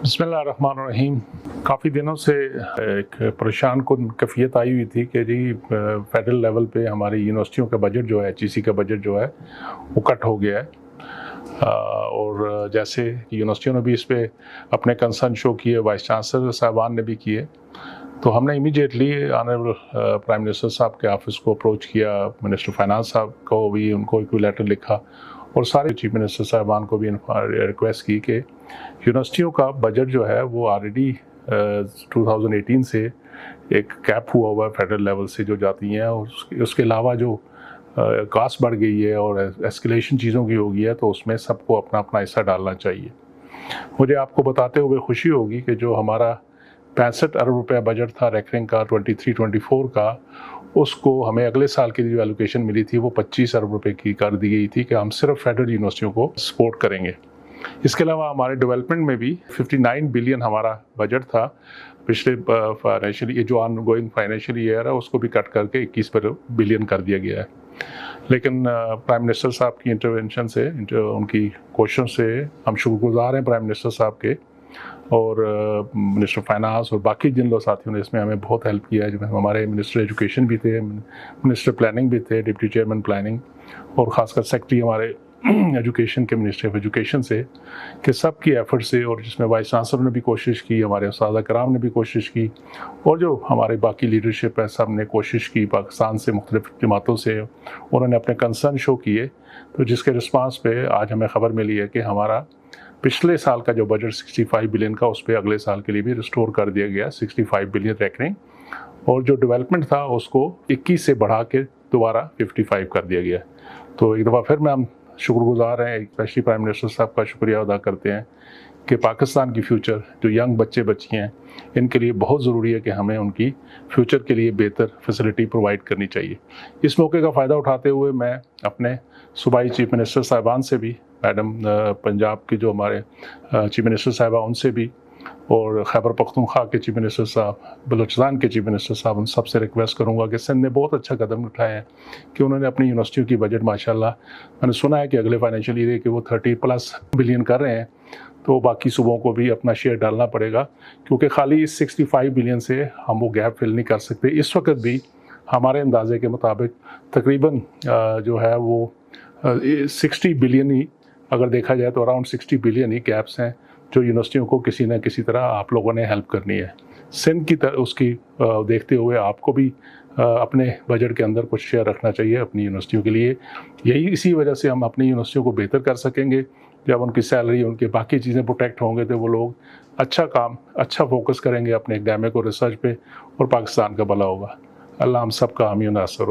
बिस्मिल्लाहिर्रहमानिर्रहीम। काफ़ी दिनों से एक परेशान कुन कैफियत आई हुई थी कि जी फेडरल लेवल पे हमारी यूनिवर्सिटियों का बजट जो है, एचईसी का बजट जो है वो कट हो गया है। और जैसे यूनिवर्सिटियों ने भी इस पे अपने कंसर्न शो किए, वाइस चांसलर साहबान ने भी किए, तो हमने इमीडिएटली ऑनरेबल प्राइम मिनिस्टर साहब के ऑफिस को अप्रोच किया, मिनिस्टर फाइनेंस साहब को भी उनको एक लेटर लिखा और सारे चीफ मिनिस्टर साहबान को भी रिक्वेस्ट की कि यूनिवर्सिटियों का बजट जो है वो ऑलरेडी 2018 से एक कैप हुआ हुआ है फेडरल लेवल से जो जाती हैं, और उसके अलावा जो कास्ट बढ़ गई है और एस्केलेशन चीज़ों की हो गई है, तो उसमें सबको अपना अपना हिस्सा डालना चाहिए। मुझे आपको बताते हुए खुशी होगी कि जो हमारा 65 अरब रुपये बजट था रैंकिंग का 23-24 का, उसको हमें अगले साल की जो एलोकेशन मिली थी वो 25 अरब रुपये की कर दी गई थी कि हम सिर्फ फेडरल यूनिवर्सिटियों को सपोर्ट करेंगे। इसके अलावा हमारे डेवलपमेंट में भी 59 बिलियन हमारा बजट था पिछले फाइनेंशियल जो ऑन गोइंग फाइनेंशियल ईयर है उसको भी कट करके 21 बिलियन कर दिया गया है। लेकिन प्राइम मिनिस्टर साहब की इंटरवेंशन से, उनकी कोशिशों से हम शुक्रगुजार हैं प्राइम मिनिस्टर साहब के, और मिनिस्टर फाइनेंस और बाकी जिन लोग साथियों ने इसमें हमें बहुत हेल्प किया है। जो हमारे मिनिस्टर एजुकेशन भी थे, मिनिस्टर प्लानिंग भी थे, डिप्टी चेयरमैन प्लानिंग, और ख़ासकर सेक्रेटरी हमारे एजुकेशन के, मिनिस्ट्री ऑफ एजुकेशन से, कि सब की एफर्ट से, और जिसमें वाइस चांसलर ने भी कोशिश की, हमारे उस्ताद कराम ने भी कोशिश की, और जो हमारे बाकी लीडरशिप है सब ने कोशिश की, पाकिस्तान से मुख्तलिफ जमातों से उन्होंने अपने कंसर्न शो किए। तो जिसके रिस्पांस पे आज हमें ख़बर मिली है कि हमारा पिछले साल का जो बजट 65 बिलियन का, उस पर अगले साल के लिए भी रिस्टोर कर दिया गया 65 बिलियन रैंकिंग, और जो डेवलपमेंट था उसको 21 से बढ़ा के दोबारा 55 कर दिया गया। तो एक दफ़ा फिर मैं हम शुक्रगुजार हैं, स्पेशली प्राइम मिनिस्टर साहब का शुक्रिया अदा करते हैं कि पाकिस्तान की फ्यूचर, जो यंग बच्चे बच्ची हैं, इनके लिए बहुत ज़रूरी है कि हमें उनकी फ्यूचर के लिए बेहतर फैसिलिटी प्रोवाइड करनी चाहिए। इस मौके का फ़ायदा उठाते हुए मैं अपने सूबाई चीफ मिनिस्टर साहिबान से भी, मैडम पंजाब की जो हमारे चीफ मिनिस्टर साहिबा, उनसे भी, और खैबर पख्तूनख्वा के चीफ मिनिस्टर साहब, बलूचिस्तान के चीफ मिनिस्टर साहब, उन सबसे रिक्वेस्ट करूंगा कि सिंध ने बहुत अच्छा कदम उठाया है कि उन्होंने अपनी यूनिवर्सिटियों की बजट माशाल्लाह, मैंने सुना है कि अगले फाइनेंशियल ईयर के वो 30+ बिलियन कर रहे हैं, तो बाकी सूबों को भी अपना शेयर डालना पड़ेगा, क्योंकि खाली इस 65 बिलियन से हम वो गैप फिल नहीं कर सकते। इस वक्त भी हमारे अंदाजे के मुताबिक तकरीबन जो है वो 60 बिलियन ही, अगर देखा जाए तो अराउंड 60 बिलियन ही गैप्स हैं जो यूनिवर्सिटियों को किसी न किसी तरह आप लोगों ने हेल्प करनी है। सिंध की तरह उसकी देखते हुए आपको भी अपने बजट के अंदर कुछ शेयर रखना चाहिए अपनी यूनिवर्सिटियों के लिए। यही इसी वजह से हम अपनी यूनिवर्सिटियों को बेहतर कर सकेंगे। जब उनकी सैलरी, उनके बाकी चीज़ें प्रोटेक्ट होंगे तो वो लोग अच्छा काम, अच्छा फोकस करेंगे अपने एकेडमिक और रिसर्च पे, और पाकिस्तान का भला होगा। अल्लाह हम सब का आमीन नासर हो।